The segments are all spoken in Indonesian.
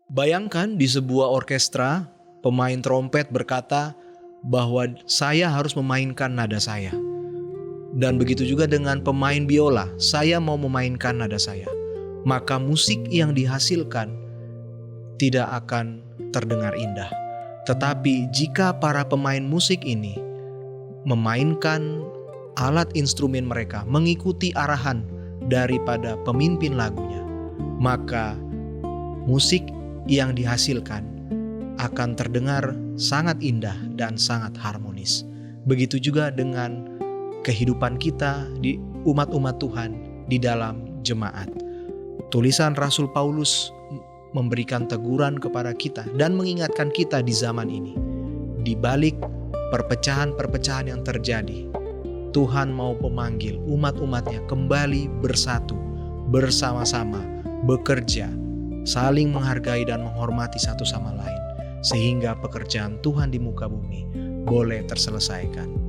Bayangkan di sebuah orkestra, pemain trompet berkata bahwa saya harus memainkan nada saya. Dan begitu juga dengan pemain biola, saya mau memainkan nada saya. Maka musik yang dihasilkan tidak akan terdengar indah. Tetapi jika para pemain musik ini memainkan alat instrumen mereka, mengikuti arahan daripada pemimpin lagunya, maka musik yang dihasilkan akan terdengar sangat indah dan sangat harmonis. Begitu juga dengan kehidupan kita di umat-umat Tuhan di dalam jemaat. Tulisan Rasul Paulus memberikan teguran kepada kita dan mengingatkan kita di zaman ini. Di balik perpecahan-perpecahan yang terjadi, Tuhan mau memanggil umat-umatnya kembali bersatu, bersama-sama, bekerja, saling menghargai dan menghormati satu sama lain, sehingga pekerjaan Tuhan di muka bumi boleh terselesaikan.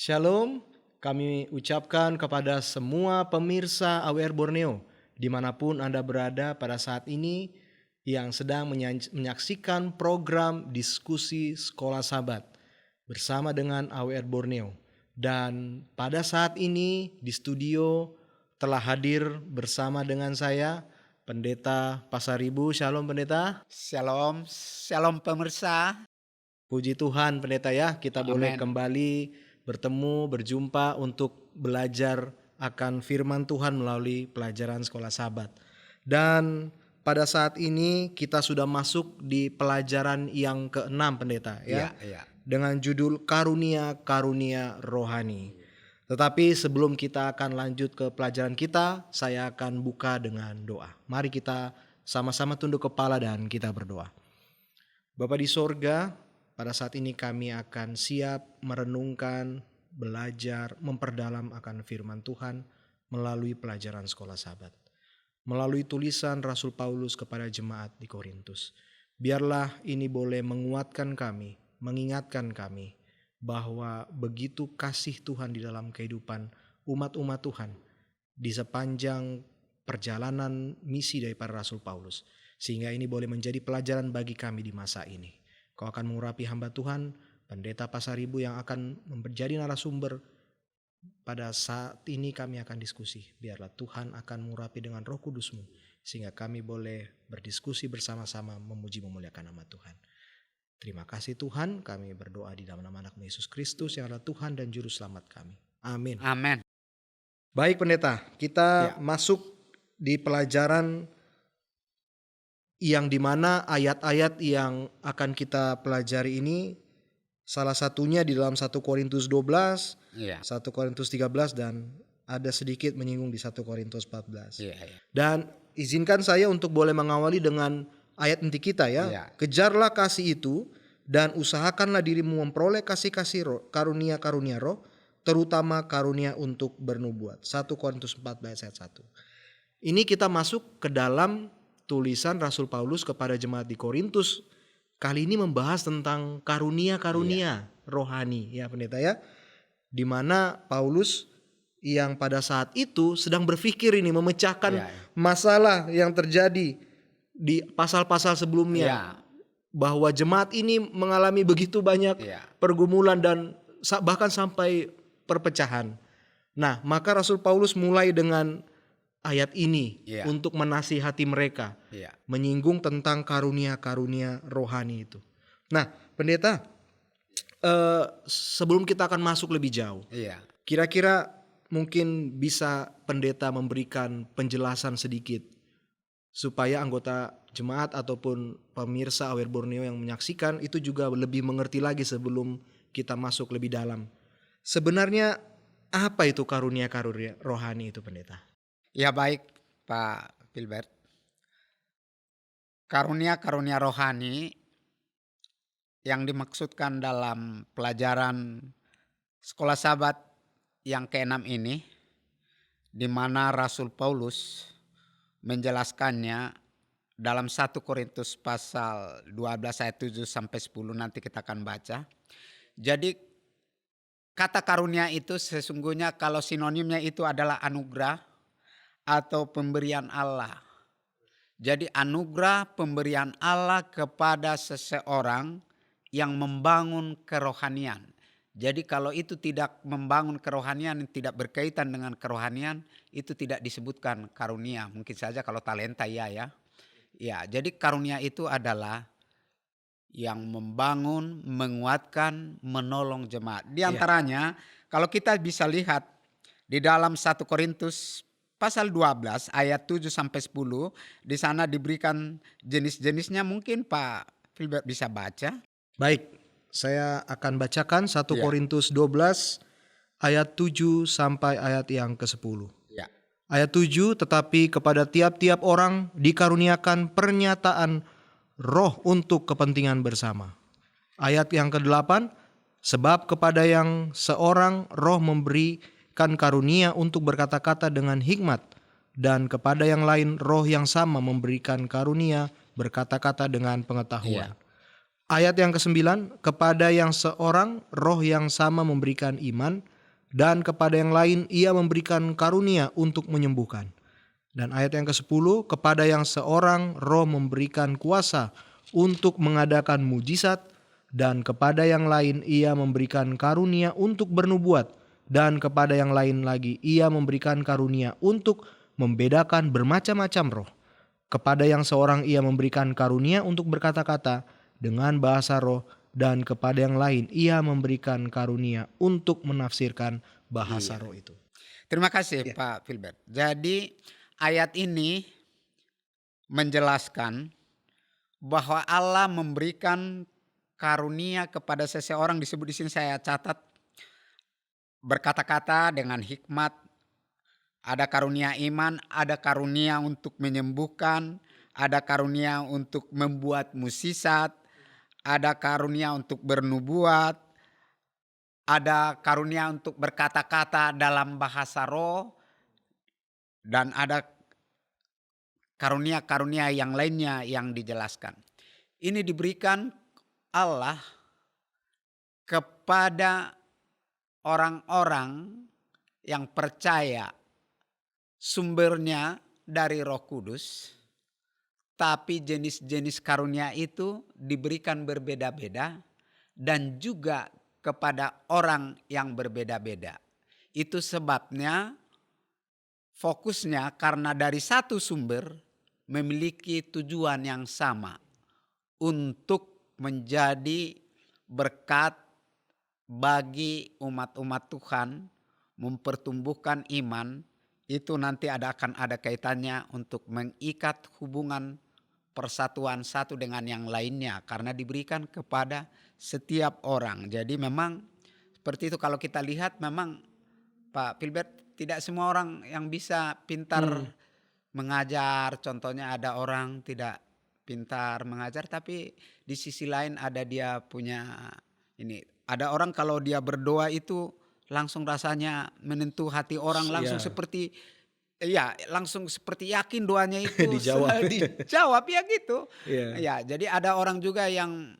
Shalom, kami ucapkan kepada semua pemirsa AWR Borneo, dimanapun Anda berada pada saat ini yang sedang menyaksikan program diskusi Sekolah Sabat bersama dengan AWR Borneo. Dan pada saat ini di studio telah hadir bersama dengan saya, Pendeta Pasaribu. Shalom Pendeta. Shalom, shalom pemirsa. Puji Tuhan Pendeta ya, kita boleh Amen. kembali bertemu, berjumpa untuk belajar akan firman Tuhan melalui pelajaran Sekolah Sabat. Dan pada saat ini kita sudah masuk di pelajaran yang ke-6 Pendeta ya. Ya. Dengan judul Karunia-Karunia Rohani. Tetapi sebelum kita akan lanjut ke pelajaran kita, saya akan buka dengan doa. Mari kita sama-sama tunduk kepala dan kita berdoa. Bapa di sorga, pada saat ini kami akan siap merenungkan, belajar, memperdalam akan firman Tuhan melalui pelajaran Sekolah Sabat. Melalui tulisan Rasul Paulus kepada jemaat di Korintus. Biarlah ini boleh menguatkan kami, mengingatkan kami bahwa begitu kasih Tuhan di dalam kehidupan umat-umat Tuhan di sepanjang perjalanan misi daripada Rasul Paulus. Sehingga ini boleh menjadi pelajaran bagi kami di masa ini. Kau akan mengurapi hamba Tuhan, Pendeta Pasaribu yang akan menjadi narasumber. Pada saat ini kami akan diskusi. Biarlah Tuhan akan mengurapi dengan Roh Kudus-Mu, sehingga kami boleh berdiskusi bersama-sama memuji memuliakan nama Tuhan. Terima kasih Tuhan, kami berdoa di dalam nama anak Yesus Kristus yang adalah Tuhan dan Juru Selamat kami. Amin. Amin. Baik Pendeta, kita masuk di pelajaran yang dimana ayat-ayat yang akan kita pelajari ini salah satunya di dalam 1 Korintus 12, 1 Korintus 13 dan ada sedikit menyinggung di 1 Korintus 14. Dan izinkan saya untuk boleh mengawali dengan ayat inti kita ya. Kejarlah kasih itu dan usahakanlah dirimu memperoleh kasih-kasih roh, karunia-karunia roh, terutama karunia untuk bernubuat. 1 Korintus 14 ayat 1. Ini kita masuk ke dalam tulisan Rasul Paulus kepada jemaat di Korintus. Kali ini membahas tentang karunia-karunia rohani ya Pendeta ya. Di mana Paulus yang pada saat itu sedang berpikir ini memecahkan masalah yang terjadi di pasal-pasal sebelumnya. Bahwa jemaat ini mengalami begitu banyak pergumulan dan bahkan sampai perpecahan. Nah, maka Rasul Paulus mulai dengan ayat ini untuk menasihati mereka, menyinggung tentang karunia-karunia rohani itu. Nah, Pendeta, sebelum kita akan masuk lebih jauh, kira-kira mungkin bisa Pendeta memberikan penjelasan sedikit supaya anggota jemaat ataupun pemirsa AWR Borneo yang menyaksikan itu juga lebih mengerti lagi sebelum kita masuk lebih dalam. Sebenarnya apa itu karunia-karunia rohani itu Pendeta? Ya baik Pak Filbert. Karunia-karunia rohani yang dimaksudkan dalam pelajaran Sekolah Sabat yang keenam ini, di mana Rasul Paulus menjelaskannya dalam 1 Korintus pasal 12 ayat 7 sampai 10, nanti kita akan baca. Jadi kata karunia itu sesungguhnya kalau sinonimnya itu adalah anugerah atau pemberian Allah. Jadi anugerah pemberian Allah kepada seseorang yang membangun kerohanian. Jadi kalau itu tidak membangun kerohanian, tidak berkaitan dengan kerohanian, itu tidak disebutkan karunia. Mungkin saja kalau talenta ya. Ya, jadi karunia itu adalah yang membangun, menguatkan, menolong jemaat. Di Iya. antaranya kalau kita bisa lihat di dalam 1 Korintus pasal 12 ayat 7 sampai 10, di sana diberikan jenis-jenisnya, mungkin Pak Filbert bisa baca. Baik, saya akan bacakan 1 Iya. Korintus 12 ayat 7 sampai ayat yang ke-10. Ya. Ayat 7, tetapi kepada tiap-tiap orang dikaruniakan pernyataan roh untuk kepentingan bersama. Ayat yang ke-8, sebab kepada yang seorang roh memberikan karunia untuk berkata-kata dengan hikmat, dan kepada yang lain roh yang sama memberikan karunia berkata-kata dengan pengetahuan. Iya. Ayat yang ke-9, kepada yang seorang roh yang sama memberikan iman, dan kepada yang lain ia memberikan karunia untuk menyembuhkan. Dan ayat yang ke-10, kepada yang seorang roh memberikan kuasa untuk mengadakan mujizat, dan kepada yang lain ia memberikan karunia untuk bernubuat, dan kepada yang lain lagi ia memberikan karunia untuk membedakan bermacam-macam roh. Kepada yang seorang ia memberikan karunia untuk berkata-kata dengan bahasa roh, dan kepada yang lain ia memberikan karunia untuk menafsirkan bahasa roh itu. Terima kasih Ya. Pak Filbert. Jadi ayat ini menjelaskan bahwa Allah memberikan karunia kepada seseorang, disebut di sini saya catat, berkata-kata dengan hikmat, ada karunia iman, ada karunia untuk menyembuhkan, ada karunia untuk membuat mukjizat, ada karunia untuk bernubuat, ada karunia untuk berkata-kata dalam bahasa roh, dan ada karunia-karunia yang lainnya yang dijelaskan. Ini diberikan Allah kepada orang-orang yang percaya sumbernya dari Roh Kudus, tapi jenis-jenis karunia itu diberikan berbeda-beda dan juga kepada orang yang berbeda-beda. Itu sebabnya fokusnya karena dari satu sumber memiliki tujuan yang sama untuk menjadi berkat bagi umat-umat Tuhan, mempertumbuhkan iman. Itu nanti akan ada kaitannya untuk mengikat hubungan persatuan satu dengan yang lainnya, karena diberikan kepada setiap orang. Jadi memang seperti itu, kalau kita lihat memang Pak Filbert, tidak semua orang yang bisa pintar mengajar. Contohnya ada orang tidak pintar mengajar, tapi di sisi lain ada dia punya ini. Ada orang kalau dia berdoa itu langsung rasanya menyentuh hati orang, langsung Ya. seperti langsung seperti yakin doanya itu Dijawab. dijawab ya gitu. Iya. Ya, jadi ada orang juga yang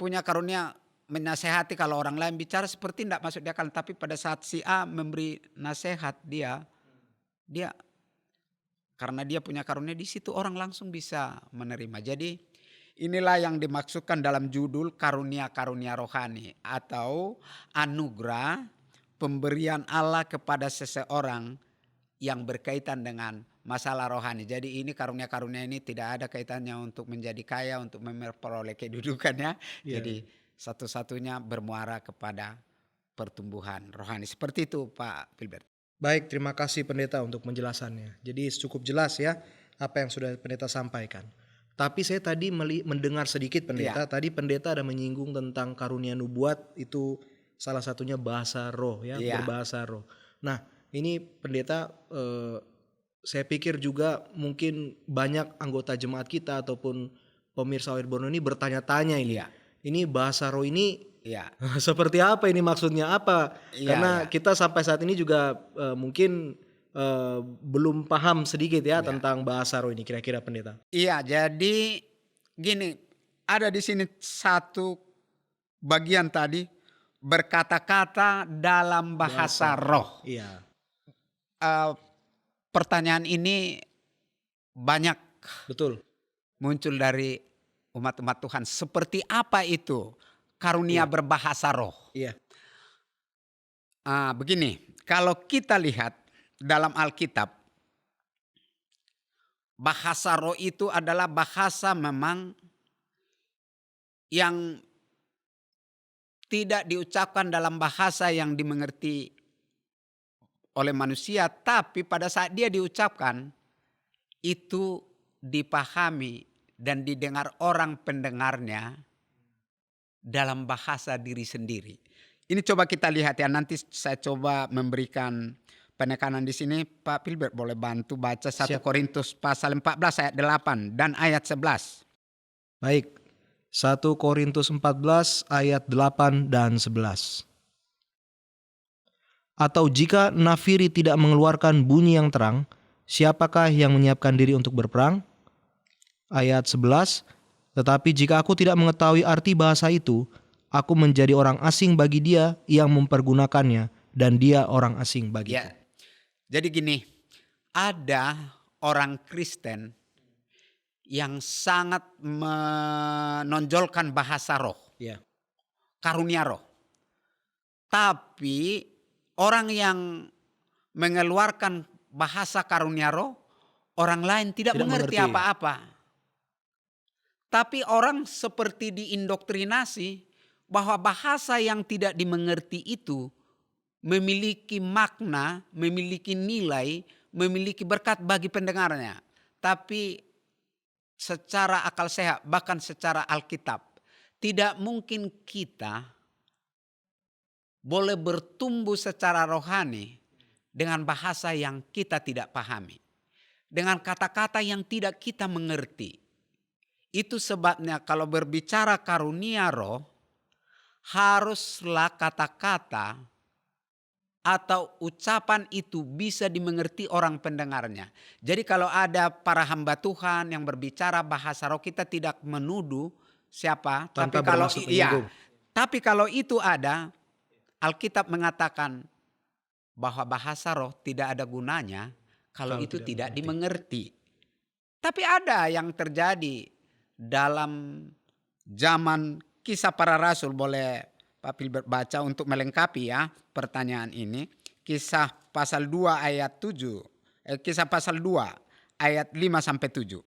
punya karunia menasehati, kalau orang lain bicara seperti tidak masuk di akal, tapi pada saat si A memberi nasihat dia karena dia punya karunia, di situ orang langsung bisa menerima. Jadi inilah yang dimaksudkan dalam judul karunia-karunia rohani atau anugerah pemberian Allah kepada seseorang yang berkaitan dengan masalah rohani. Jadi ini karunia-karunia ini tidak ada kaitannya untuk menjadi kaya, untuk memperoleh kedudukannya. Iya. Jadi satu-satunya bermuara kepada pertumbuhan rohani. Seperti itu Pak Filbert. Baik, terima kasih pendeta untuk penjelasannya. Jadi cukup jelas ya apa yang sudah pendeta sampaikan. Tapi saya tadi mendengar sedikit pendeta. Tadi pendeta ada menyinggung tentang karunia nubuat, itu salah satunya bahasa roh ya, Iya. berbahasa roh. Nah, ini pendeta saya pikir juga mungkin banyak anggota jemaat kita ataupun pemirsa Wirbono ini bertanya-tanya ini. Iya. Ini bahasa roh ini Iya. seperti apa ini, maksudnya apa? Iya, Karena iya. kita sampai saat ini juga mungkin belum paham sedikit ya Iya. tentang bahasa roh ini, kira-kira pendeta. Iya, jadi gini, ada di sini satu bagian tadi berkata-kata dalam bahasa roh. Iya. Eh, Pertanyaan ini banyak Betul. muncul dari umat-umat Tuhan. Seperti apa itu karunia berbahasa roh? Iya. Begini, kalau kita lihat dalam Alkitab, bahasa roh itu adalah bahasa memang yang tidak diucapkan dalam bahasa yang dimengerti oleh manusia, tapi pada saat dia diucapkan itu dipahami dan didengar orang pendengarnya dalam bahasa diri sendiri. Ini coba kita lihat ya, nanti saya coba memberikan penekanan di sini. Pak Filbert boleh bantu baca 1 Siap. Korintus pasal 14 ayat 8 dan ayat 11. Baik. 1 Korintus 14 ayat 8 dan 11. Atau jika nafiri tidak mengeluarkan bunyi yang terang, siapakah yang menyiapkan diri untuk berperang? Ayat 11. Tetapi jika aku tidak mengetahui arti bahasa itu, aku menjadi orang asing bagi dia yang mempergunakannya, dan dia orang asing bagiku. Ya. Jadi gini, ada orang Kristen yang sangat menonjolkan bahasa roh, Ya. karunia roh. Tapi orang yang mengeluarkan bahasa karunia roh, orang lain tidak mengerti mengerti. apa-apa. Tapi orang seperti diindoktrinasi bahwa bahasa yang tidak dimengerti itu memiliki makna, memiliki nilai, memiliki berkat bagi pendengarnya. Tapi secara akal sehat, bahkan secara Alkitab, tidak mungkin kita boleh bertumbuh secara rohani dengan bahasa yang kita tidak pahami, dengan kata-kata yang tidak kita mengerti. Itu sebabnya kalau berbicara karunia roh, haruslah kata-kata atau ucapan itu bisa dimengerti orang pendengarnya. Jadi kalau ada para hamba Tuhan yang berbicara bahasa roh, kita tidak menuduh siapa. Tanpa Tapi kalau bermaksud menyinggung. tapi kalau itu ada, Alkitab mengatakan bahwa bahasa roh tidak ada gunanya kalau itu tidak dimengerti. Tapi ada yang terjadi dalam zaman Kisah Para Rasul, boleh Pak Filbert baca untuk melengkapi ya pertanyaan ini. Kisah pasal 2 ayat 7. Kisah pasal 2 ayat 5 sampai 7.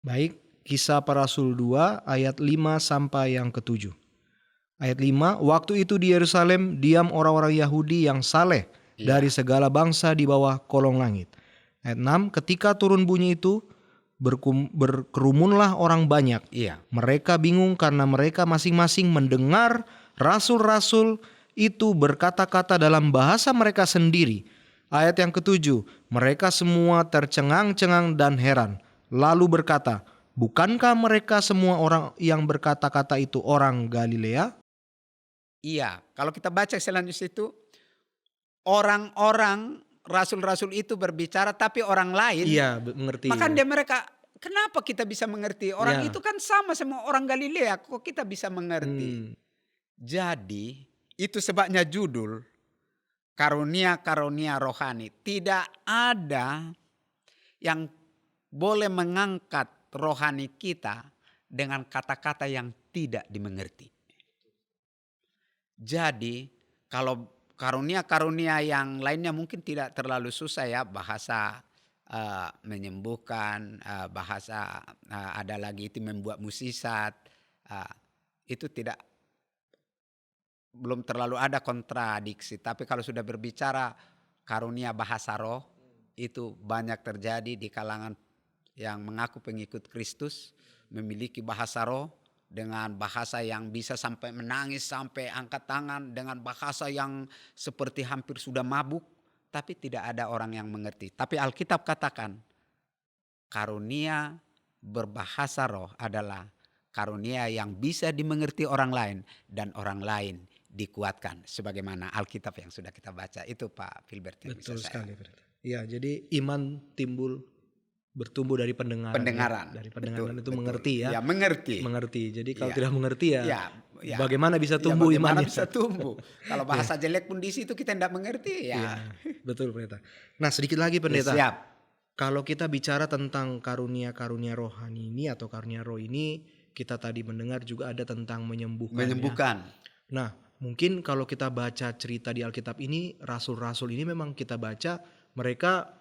Baik, Kisah Para Rasul 2 ayat 5 sampai yang ke-7. Ayat 5, waktu itu di Yerusalem diam orang-orang Yahudi yang saleh dari segala bangsa di bawah kolong langit. Ayat 6, ketika turun bunyi itu berkerumunlah orang banyak. Iya. Mereka bingung karena mereka masing-masing mendengar rasul-rasul itu berkata-kata dalam bahasa mereka sendiri. Ayat yang ke-7, mereka semua tercengang-cengang dan heran. Lalu berkata, bukankah mereka semua orang yang berkata-kata itu orang Galilea? Iya, kalau kita baca selanjutnya itu, orang-orang rasul-rasul itu berbicara tapi orang lain. Iya, mengerti. Maka mereka, kenapa kita bisa mengerti? Orang itu kan sama orang Galilea, kok kita bisa mengerti? Jadi itu sebabnya judul karunia-karunia rohani. Tidak ada yang boleh mengangkat rohani kita dengan kata-kata yang tidak dimengerti. Jadi kalau karunia-karunia yang lainnya mungkin tidak terlalu susah ya, bahasa menyembuhkan, bahasa ada lagi itu membuat mukjizat, itu belum terlalu ada kontradiksi. Tapi kalau sudah berbicara karunia bahasa roh, itu banyak terjadi di kalangan yang mengaku pengikut Kristus, memiliki bahasa roh dengan bahasa yang bisa sampai menangis, sampai angkat tangan, dengan bahasa yang seperti hampir sudah mabuk. tapi tidak ada orang yang mengerti. Tapi Alkitab katakan karunia berbahasa roh adalah karunia yang bisa dimengerti orang lain dan orang lain dikuatkan sebagaimana Alkitab yang sudah kita baca. Itu Pak Filbert yang Betul bisa sekali. saya. Ya, jadi iman bertumbuh dari pendengaran. Pendengaran. Ya. Dari pendengaran itu Betul. mengerti ya. Ya, mengerti. Mengerti. Jadi kalau Ya. tidak mengerti ya, Ya. bagaimana bisa tumbuh bagaimana imannya? bisa tumbuh. Kalau bahasa jelek pun di situ kita tidak mengerti ya. Ya, betul pendeta. Nah, sedikit lagi pendeta. Siap. Kalau kita bicara tentang karunia-karunia rohani ini atau karunia roh ini, kita tadi mendengar juga ada tentang menyembuhkan. Menyembuhkan. Ya. Nah, mungkin kalau kita baca cerita di Alkitab ini, rasul-rasul ini memang kita baca mereka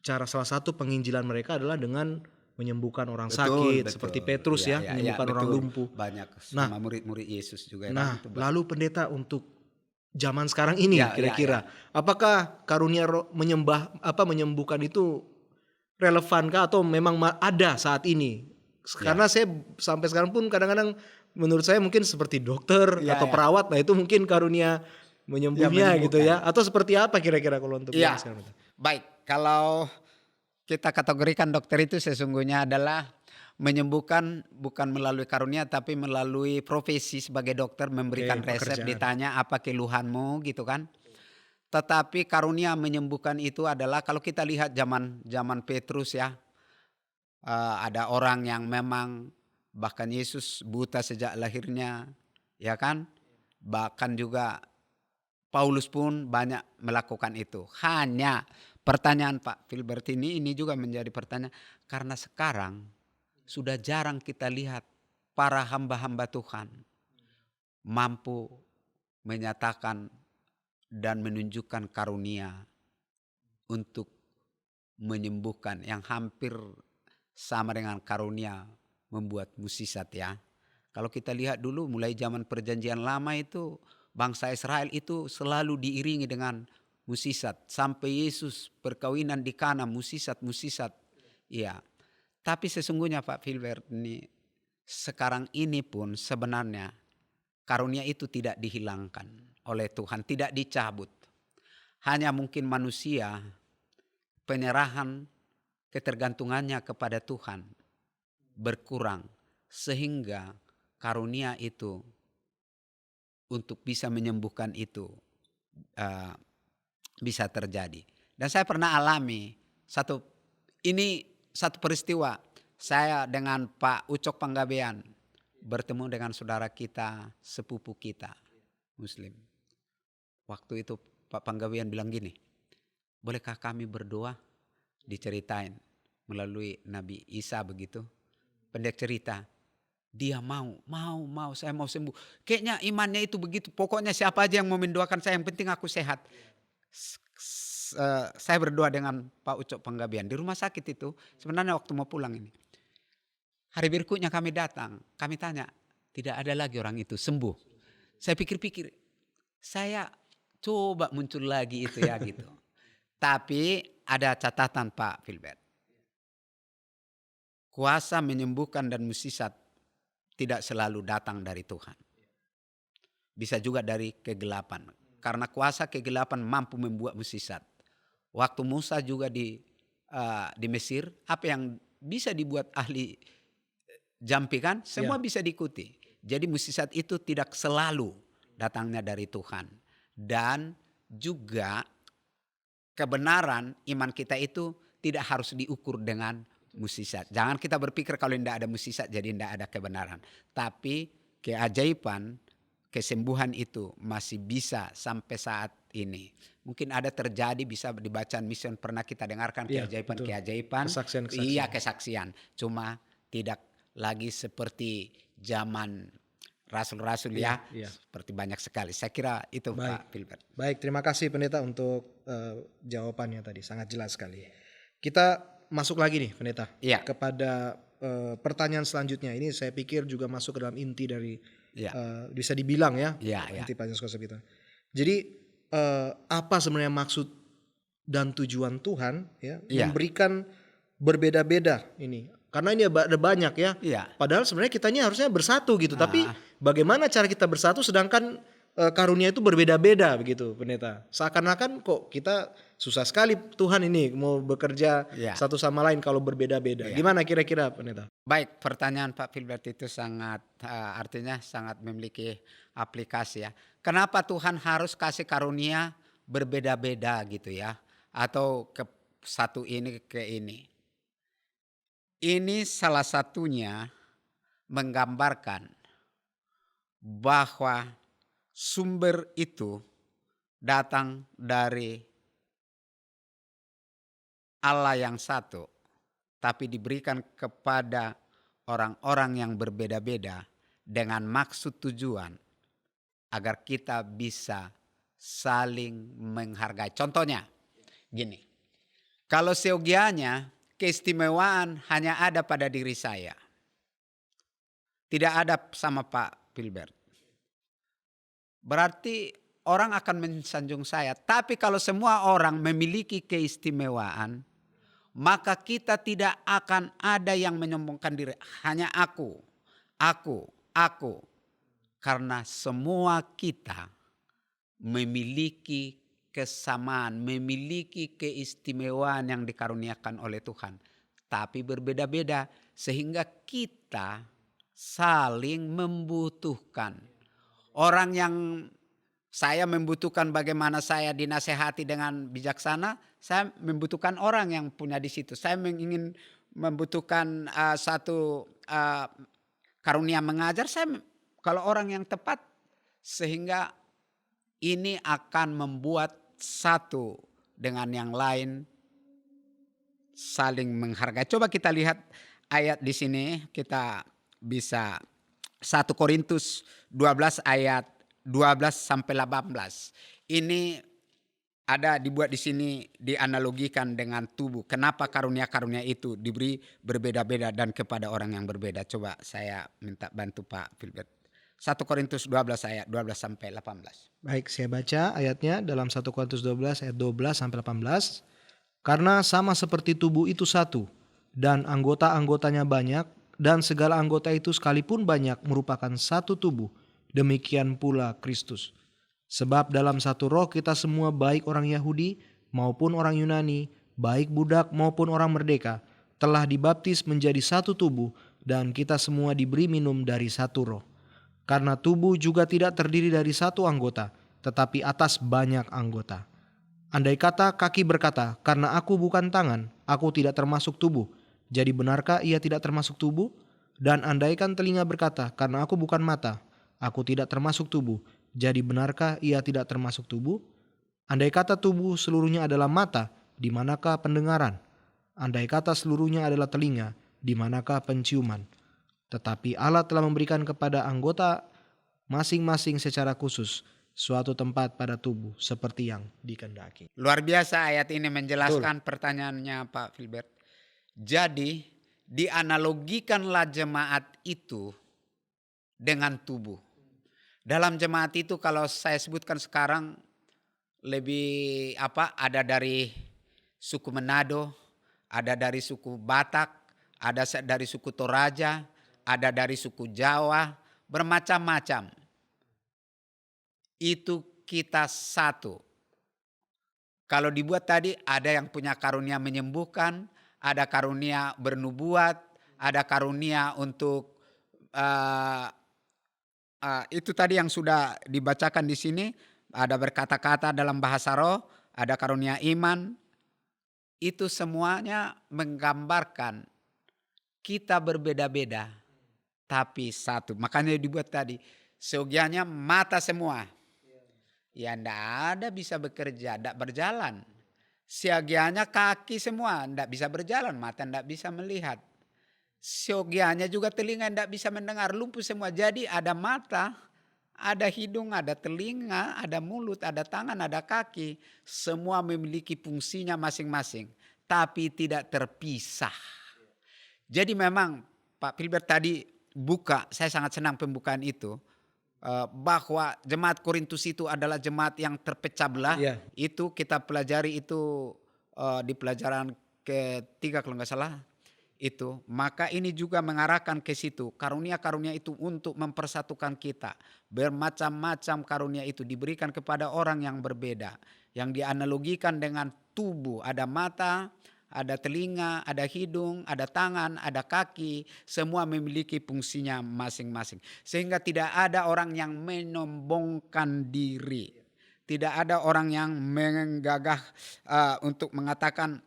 salah satu penginjilan mereka adalah dengan menyembuhkan orang sakit, seperti Petrus ya, menyembuhkan orang lumpuh. Banyak sama murid-murid Yesus juga. Nah, lalu pendeta untuk zaman sekarang ini kira-kira apakah karunia roh menyembuhkan itu relevankah atau memang ada saat ini? Karena saya sampai sekarang pun kadang-kadang menurut saya mungkin seperti dokter atau perawat, nah itu mungkin karunia menyembuhnya gitu ya. Atau seperti apa kira-kira kalau untuk sekarang? Baik, kalau kita kategorikan dokter itu sesungguhnya adalah menyembuhkan bukan melalui karunia tapi melalui profesi sebagai dokter, memberikan resep, ditanya apa keluhanmu gitu kan. Tetapi karunia menyembuhkan itu adalah kalau kita lihat zaman Petrus ya, ada orang yang memang bahkan Yesus buta sejak lahirnya, ya kan? Bahkan juga Paulus pun banyak melakukan itu. Hanya pertanyaan Pak Filbert ini juga menjadi pertanyaan karena sekarang sudah jarang kita lihat para hamba-hamba Tuhan mampu menyatakan dan menunjukkan karunia untuk menyembuhkan yang hampir sama dengan karunia membuat mukjizat ya. Kalau kita lihat dulu mulai zaman perjanjian lama itu bangsa Israel itu selalu diiringi dengan mukjizat. Sampai Yesus perkawinan di Kana mukjizat. Iya. Tapi sesungguhnya Pak Filbert ini sekarang ini pun sebenarnya karunia itu tidak dihilangkan oleh Tuhan, tidak dicabut. Hanya mungkin manusia penyerahan ketergantungannya kepada Tuhan berkurang sehingga karunia itu untuk bisa menyembuhkan itu bisa terjadi. Dan saya pernah alami satu peristiwa. Saya dengan Pak Ucok Panggabean bertemu dengan saudara kita, sepupu kita Muslim. Waktu itu Pak Panggabean bilang gini, bolehkah kami berdoa? Diceritain melalui Nabi Isa begitu. Pendek cerita, dia mau, saya mau sembuh. Kayaknya imannya itu begitu. Pokoknya siapa aja yang mau mendoakan saya, yang penting aku sehat. Saya berdoa dengan Pak Ucok Panggabean di rumah sakit itu. Sebenarnya waktu mau pulang ini. Hari berikutnya kami datang, kami tanya, tidak ada lagi orang itu sembuh. Saya pikir-pikir, saya coba muncul lagi itu ya gitu. Tapi ada catatan Pak Filbert. Kuasa menyembuhkan dan mukjizat tidak selalu datang dari Tuhan. Bisa juga dari kegelapan. Karena kuasa kegelapan mampu membuat mukjizat. Waktu Musa juga di Mesir, apa yang bisa dibuat ahli jampi kan, semua bisa diikuti. Jadi mukjizat itu tidak selalu datangnya dari Tuhan. Dan juga kebenaran iman kita itu tidak harus diukur dengan mukjizat. Jangan kita berpikir kalau tidak ada mukjizat jadi tidak ada kebenaran. Tapi keajaiban, kesembuhan itu masih bisa sampai saat ini. Mungkin ada terjadi, bisa dibaca mission pernah kita dengarkan keajaiban. Kesaksian. Cuma tidak lagi seperti zaman rasul-rasul ya. Seperti banyak sekali. Saya kira itu Pak Filbert. Baik, terima kasih pendeta untuk jawabannya tadi. Sangat jelas sekali. Kita masuk lagi nih pendeta. Kepada pertanyaan selanjutnya. Ini saya pikir juga masuk ke dalam inti dari bisa dibilang inti pelajaran sekolah kita. Jadi apa sebenarnya maksud dan tujuan Tuhan memberikan berbeda-beda ini. Karena ini ada banyak ya. Padahal sebenarnya kitanya harusnya bersatu gitu. Tapi bagaimana cara kita bersatu sedangkan karunia itu berbeda-beda begitu, pendeta. Seakan-akan kok kita susah sekali Tuhan ini mau bekerja Ya. satu sama lain kalau berbeda-beda. Iya. Gimana kira-kira, pendeta? Baik, pertanyaan Pak Filbert itu sangat artinya sangat memiliki aplikasi ya. Kenapa Tuhan harus kasih karunia berbeda-beda gitu ya? Atau ke satu ini ke ini. Ini salah satunya menggambarkan bahwa sumber itu datang dari Allah yang satu, tapi diberikan kepada orang-orang yang berbeda-beda dengan maksud tujuan agar kita bisa saling menghargai. Contohnya gini, kalau seyogianya keistimewaan hanya ada pada diri saya, tidak ada sama Pak Filbert, berarti orang akan mensanjung saya. Tapi kalau semua orang memiliki keistimewaan, maka kita tidak akan ada yang menyombongkan diri. Hanya aku. Karena semua kita memiliki kesamaan, memiliki keistimewaan yang dikaruniakan oleh Tuhan. Tapi berbeda-beda sehingga kita saling membutuhkan. Orang yang saya membutuhkan bagaimana saya dinasehati dengan bijaksana, saya membutuhkan orang yang punya di situ. Saya ingin membutuhkan satu karunia mengajar, kalau orang yang tepat, sehingga ini akan membuat satu dengan yang lain saling menghargai. Coba kita lihat ayat di sini, kita bisa 1 Korintus 12 ayat 12 sampai 18. Ini ada dibuat di sini dianalogikan dengan tubuh. Kenapa karunia-karunia itu diberi berbeda-beda dan kepada orang yang berbeda. Coba saya minta bantu Pak Filbert. 1 Korintus 12 ayat 12 sampai 18. Baik, saya baca ayatnya dalam 1 Korintus 12 ayat 12 sampai 18. Karena sama seperti tubuh itu satu, dan anggota-anggotanya banyak, dan segala anggota itu sekalipun banyak merupakan satu tubuh. Demikian pula Kristus. Sebab dalam satu roh kita semua, baik orang Yahudi maupun orang Yunani, baik budak maupun orang merdeka, telah dibaptis menjadi satu tubuh, dan kita semua diberi minum dari satu roh. Karena tubuh juga tidak terdiri dari satu anggota, tetapi atas banyak anggota. Andai kata kaki berkata, karena aku bukan tangan, aku tidak termasuk tubuh, jadi benarkah ia tidak termasuk tubuh? Dan andaikan telinga berkata, karena aku bukan mata, aku tidak termasuk tubuh, jadi benarkah ia tidak termasuk tubuh? Andai kata tubuh seluruhnya adalah mata, di manakah pendengaran? Andai kata seluruhnya adalah telinga, di manakah penciuman? Tetapi Allah telah memberikan kepada anggota masing-masing secara khusus suatu tempat pada tubuh seperti yang dikehendaki. Luar biasa ayat ini menjelaskan pertanyaannya Pak Filbert. Jadi dianalogikanlah jemaat itu dengan tubuh. Dalam jemaat itu kalau saya sebutkan sekarang lebih ada dari suku Manado, ada dari suku Batak, ada dari suku Toraja, ada dari suku Jawa, bermacam-macam. Itu kita satu. Kalau dibuat tadi ada yang punya karunia menyembuhkan, ada karunia bernubuat, ada karunia untuk itu tadi yang sudah dibacakan di sini, ada berkata-kata dalam bahasa roh, ada karunia iman. Itu semuanya menggambarkan kita berbeda-beda tapi satu. Makanya dibuat tadi, seyogianya mata semua. Ya enggak ada bisa bekerja, enggak berjalan. Seyogianya kaki semua enggak bisa berjalan, mata enggak bisa melihat. Seyogianya juga telinga enggak bisa mendengar, lumpuh semua. Jadi ada mata, ada hidung, ada telinga, ada mulut, ada tangan, ada kaki. Semua memiliki fungsinya masing-masing, tapi tidak terpisah. Jadi memang Pak Filbert tadi buka, saya sangat senang pembukaan itu. Bahwa jemaat Korintus itu adalah jemaat yang terpecah belah. Yeah. Itu kita pelajari itu di pelajaran ketiga kalau nggak salah. itu, maka ini juga mengarahkan ke situ. Karunia-karunia itu untuk mempersatukan kita. Bermacam-macam karunia itu diberikan kepada orang yang berbeda. Yang dianalogikan dengan tubuh. Ada mata, ada telinga, ada hidung, ada tangan, ada kaki. Semua memiliki fungsinya masing-masing. Sehingga tidak ada orang yang menyombongkan diri. Tidak ada orang yang menggagah untuk mengatakan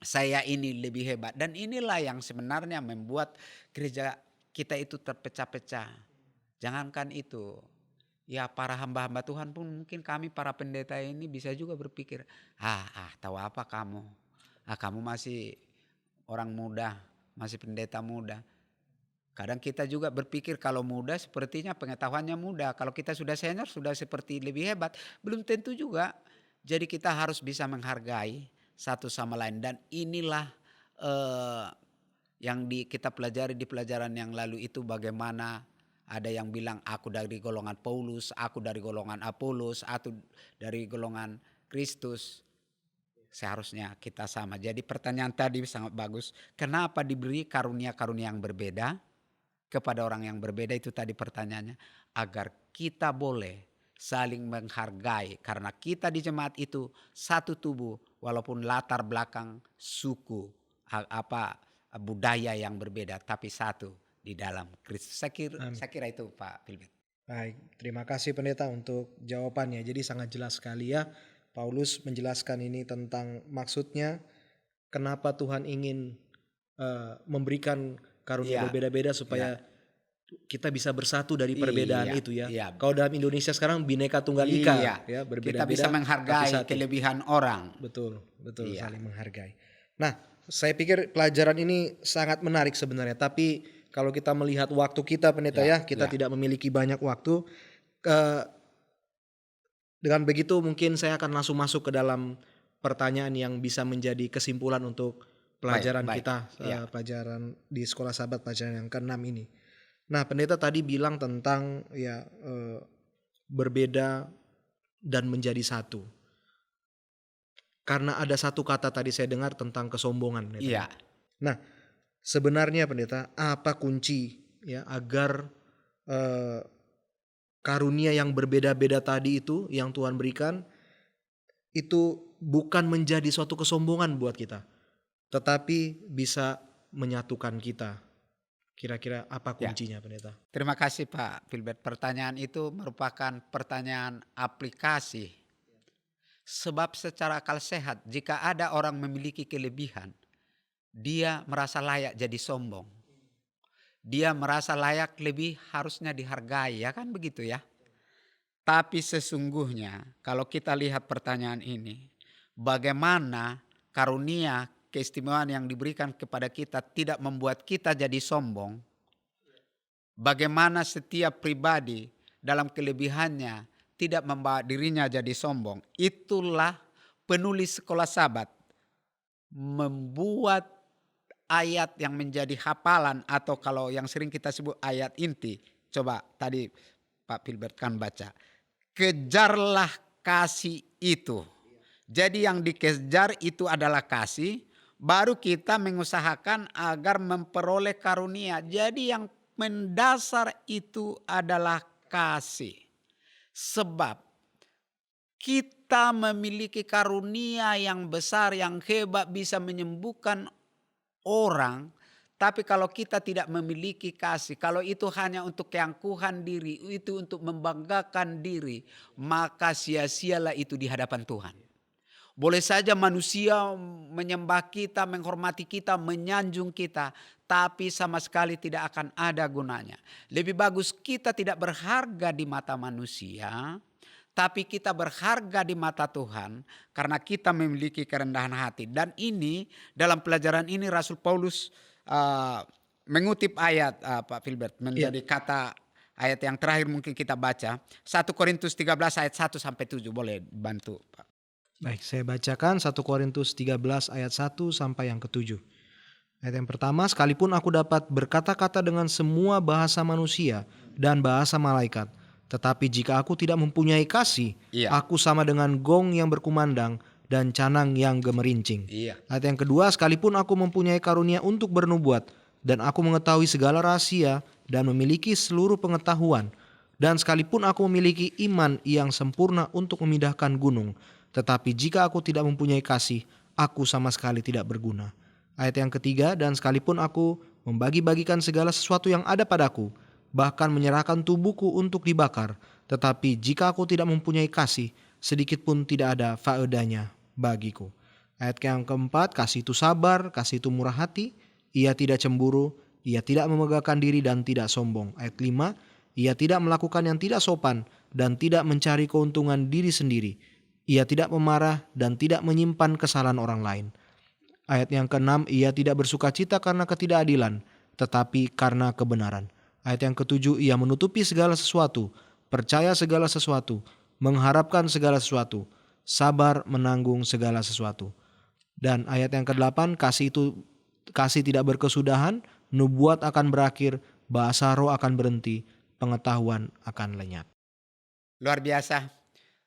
saya ini lebih hebat. Dan inilah yang sebenarnya membuat gereja kita itu terpecah-pecah. Jangankan itu. Ya para hamba-hamba Tuhan pun mungkin kami para pendeta ini bisa juga berpikir. Tahu apa kamu? Kamu masih orang muda. Masih pendeta muda. Kadang kita juga berpikir kalau muda sepertinya pengetahuannya muda. Kalau kita sudah senior sudah seperti lebih hebat. Belum tentu juga. Jadi kita harus bisa menghargai satu sama lain. Dan inilah yang kita pelajari di pelajaran yang lalu itu bagaimana ada yang bilang aku dari golongan Paulus, aku dari golongan Apolos, aku dari golongan Kristus. Seharusnya kita sama. Jadi pertanyaan tadi sangat bagus. Kenapa diberi karunia-karunia yang berbeda kepada orang yang berbeda itu tadi pertanyaannya. Agar kita boleh saling menghargai. Karena kita di jemaat itu satu tubuh. Walaupun latar belakang suku, budaya yang berbeda, tapi satu di dalam Kristus. Saya kira itu Pak Filbert. Baik, terima kasih pendeta untuk jawabannya. Jadi sangat jelas sekali ya, Paulus menjelaskan ini tentang maksudnya kenapa Tuhan ingin memberikan karunia berbeda-beda supaya kita bisa bersatu dari perbedaan itu ya. Kalau dalam Indonesia sekarang Bhinneka Tunggal Ika ya, berbeda-beda. Kita bisa menghargai kelebihan orang. Betul, saling menghargai. Nah, saya pikir pelajaran ini sangat menarik sebenarnya, tapi kalau kita melihat waktu kita pendeta kita tidak memiliki banyak waktu. Dengan begitu mungkin saya akan langsung masuk ke dalam pertanyaan yang bisa menjadi kesimpulan untuk pelajaran kita, pelajaran di Sekolah Sahabat, pelajaran yang ke-6 ini. Nah, pendeta tadi bilang tentang berbeda dan menjadi satu. Karena ada satu kata tadi saya dengar tentang kesombongan. Pendeta. Iya. Nah, sebenarnya pendeta, apa kunci ya agar karunia yang berbeda-beda tadi itu yang Tuhan berikan itu bukan menjadi suatu kesombongan buat kita, tetapi bisa menyatukan kita. Kira-kira apa kuncinya pendeta? Terima kasih Pak Filbert. Pertanyaan itu merupakan pertanyaan aplikasi. Sebab secara akal sehat jika ada orang memiliki kelebihan, dia merasa layak jadi sombong. Dia merasa layak lebih harusnya dihargai, ya kan begitu ya. Tapi sesungguhnya kalau kita lihat pertanyaan ini, bagaimana karunia keistimewaan yang diberikan kepada kita tidak membuat kita jadi sombong. Bagaimana setiap pribadi dalam kelebihannya tidak membawa dirinya jadi sombong. Itulah penulis Sekolah Sahabat membuat ayat yang menjadi hafalan atau kalau yang sering kita sebut ayat inti. Coba tadi Pak Filbert kan baca. Kejarlah kasih itu. Jadi yang dikejar itu adalah kasih. Baru kita mengusahakan agar memperoleh karunia. Jadi yang mendasar itu adalah kasih. Sebab kita memiliki karunia yang besar, yang hebat, bisa menyembuhkan orang. Tapi kalau kita tidak memiliki kasih, kalau itu hanya untuk keangkuhan diri, itu untuk membanggakan diri, maka sia-sialah itu di hadapan Tuhan. Boleh saja manusia menyembah kita, menghormati kita, menyanjung kita, tapi sama sekali tidak akan ada gunanya. Lebih bagus kita tidak berharga di mata manusia, tapi kita berharga di mata Tuhan karena kita memiliki kerendahan hati. Dan ini dalam pelajaran ini Rasul Paulus mengutip ayat Pak Filbert menjadi kata ayat yang terakhir mungkin kita baca. 1 Korintus 13 ayat 1 sampai 7 boleh bantu Pak. Baik, saya bacakan 1 Korintus 13 ayat 1 sampai yang ke-7. Ayat yang pertama, sekalipun aku dapat berkata-kata dengan semua bahasa manusia dan bahasa malaikat, tetapi jika aku tidak mempunyai kasih, aku sama dengan gong yang berkumandang dan canang yang gemerincing. Iya. Ayat yang kedua, sekalipun aku mempunyai karunia untuk bernubuat, dan aku mengetahui segala rahasia dan memiliki seluruh pengetahuan, dan sekalipun aku memiliki iman yang sempurna untuk memindahkan gunung, tetapi jika aku tidak mempunyai kasih, aku sama sekali tidak berguna. Ayat yang ketiga, dan sekalipun aku membagi-bagikan segala sesuatu yang ada padaku, bahkan menyerahkan tubuhku untuk dibakar, tetapi jika aku tidak mempunyai kasih, sedikit pun tidak ada faedahnya bagiku. Ayat yang keempat, kasih itu sabar, kasih itu murah hati, ia tidak cemburu, ia tidak memegahkan diri dan tidak sombong. Ayat 5, ia tidak melakukan yang tidak sopan dan tidak mencari keuntungan diri sendiri. Ia tidak memarah dan tidak menyimpan kesalahan orang lain. Ayat yang keenam, ia tidak bersukacita karena ketidakadilan, tetapi karena kebenaran. Ayat yang ketujuh, ia menutupi segala sesuatu, percaya segala sesuatu, mengharapkan segala sesuatu, sabar menanggung segala sesuatu. Dan ayat yang ke-8, kasih tidak berkesudahan, nubuat akan berakhir, bahasa roh akan berhenti, pengetahuan akan lenyap. Luar biasa.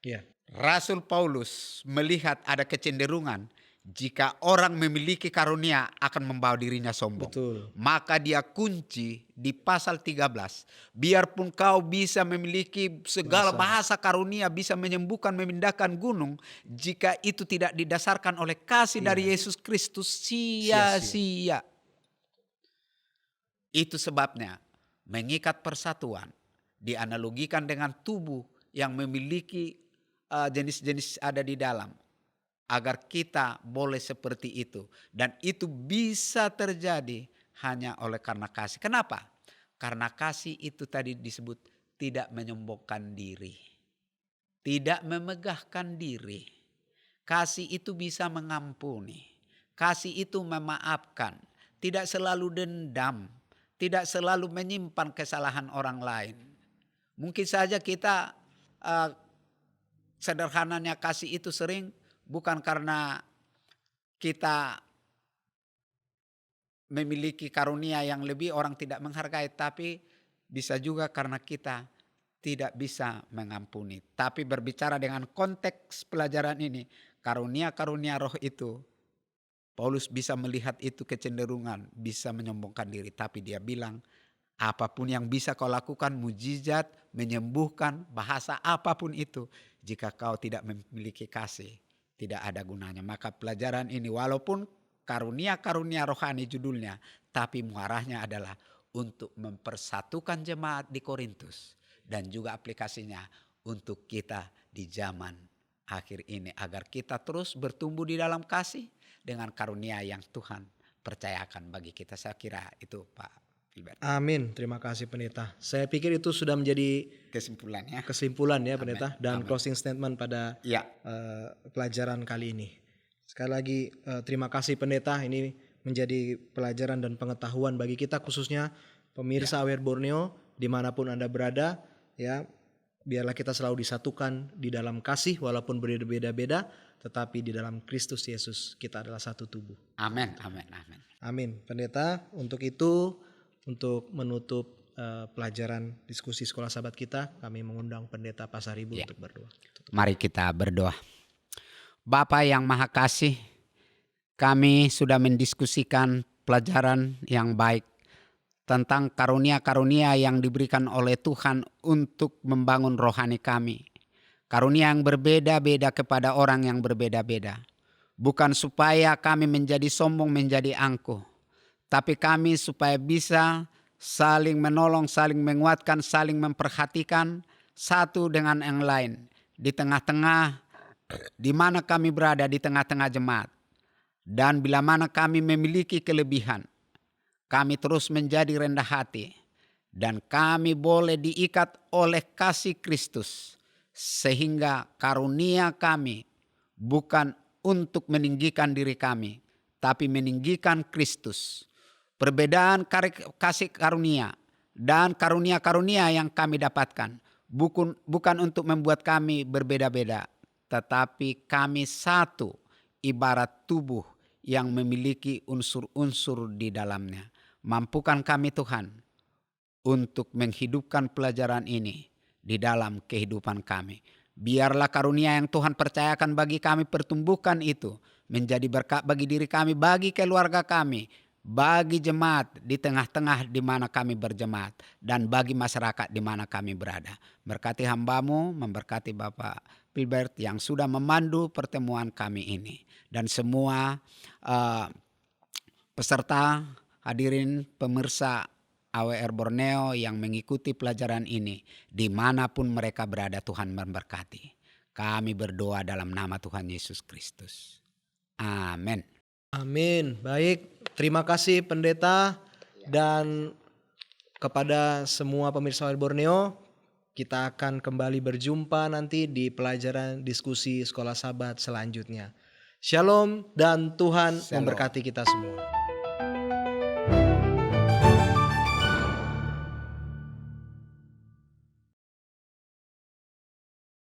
Ya. Rasul Paulus melihat ada kecenderungan jika orang memiliki karunia akan membawa dirinya sombong. Betul. Maka dia kunci di pasal 13. Biarpun kau bisa memiliki segala bahasa karunia, bisa menyembuhkan, memindahkan gunung, jika itu tidak didasarkan oleh kasih dari Yesus Kristus, sia-sia. Itu sebabnya mengikat persatuan dianalogikan dengan tubuh yang memiliki jenis-jenis ada di dalam. Agar kita boleh seperti itu. Dan itu bisa terjadi hanya oleh karena kasih. Kenapa? Karena kasih itu tadi disebut tidak menyombongkan diri. Tidak memegahkan diri. Kasih itu bisa mengampuni. Kasih itu memaafkan. Tidak selalu dendam. Tidak selalu menyimpan kesalahan orang lain. Mungkin saja kita sederhananya kasih itu sering bukan karena kita memiliki karunia yang lebih orang tidak menghargai, tapi bisa juga karena kita tidak bisa mengampuni. Tapi berbicara dengan konteks pelajaran ini, karunia-karunia roh itu, Paulus bisa melihat itu kecenderungan, bisa menyombongkan diri. Tapi dia bilang, apapun yang bisa kau lakukan, mujizat, menyembuhkan, bahasa apapun itu, jika kau tidak memiliki kasih, tidak ada gunanya. Maka pelajaran ini walaupun karunia-karunia rohani judulnya, tapi muaranya adalah untuk mempersatukan jemaat di Korintus. Dan juga aplikasinya untuk kita di zaman akhir ini. Agar kita terus bertumbuh di dalam kasih dengan karunia yang Tuhan percayakan bagi kita. Saya kira itu Pak Filbert. Amin, terima kasih Pendeta. Saya pikir itu sudah menjadi kesimpulan ya Pendeta. Dan closing statement pada pelajaran kali ini. Sekali lagi terima kasih Pendeta, ini menjadi pelajaran dan pengetahuan bagi kita, khususnya pemirsa AWR Borneo dimanapun Anda berada ya. Biarlah kita selalu disatukan di dalam kasih walaupun berbeda-beda, tetapi di dalam Kristus Yesus kita adalah satu tubuh. Amin, amin, amin. Amin Pendeta. Untuk itu, untuk menutup pelajaran diskusi sekolah sahabat kita, kami mengundang Pendeta Pasaribu untuk berdoa. Mari kita berdoa. Bapa yang Maha Kasih, kami sudah mendiskusikan pelajaran yang baik tentang karunia-karunia yang diberikan oleh Tuhan untuk membangun rohani kami. Karunia yang berbeda-beda kepada orang yang berbeda-beda. Bukan supaya kami menjadi sombong, menjadi angkuh, tapi kami supaya bisa saling menolong, saling menguatkan, saling memperhatikan satu dengan yang lain. Di tengah-tengah, di mana kami berada di tengah-tengah jemaat. Dan bila mana kami memiliki kelebihan, kami terus menjadi rendah hati. Dan kami boleh diikat oleh kasih Kristus. Sehingga karunia kami bukan untuk meninggikan diri kami, tapi meninggikan Kristus. Perbedaan kasih karunia dan karunia-karunia yang kami dapatkan bukan untuk membuat kami berbeda-beda, tetapi kami satu, ibarat tubuh yang memiliki unsur-unsur di dalamnya. Mampukan kami Tuhan untuk menghidupkan pelajaran ini di dalam kehidupan kami. Biarlah karunia yang Tuhan percayakan bagi kami pertumbuhkan itu menjadi berkat bagi diri kami, bagi keluarga kami, bagi jemaat di tengah-tengah di mana kami berjemaat, dan bagi masyarakat di mana kami berada. Berkati hamba-Mu, memberkati Bapak Filbert yang sudah memandu pertemuan kami ini. Dan semua peserta, hadirin, pemirsa AWR Borneo yang mengikuti pelajaran ini, dimanapun mereka berada, Tuhan memberkati. Kami berdoa dalam nama Tuhan Yesus Kristus. Amin. Amin. Baik, terima kasih pendeta dan kepada semua pemirsa AWR Borneo. Kita akan kembali berjumpa nanti di pelajaran diskusi Sekolah Sabat selanjutnya. Shalom dan Tuhan Shalom. memberkati kita semua.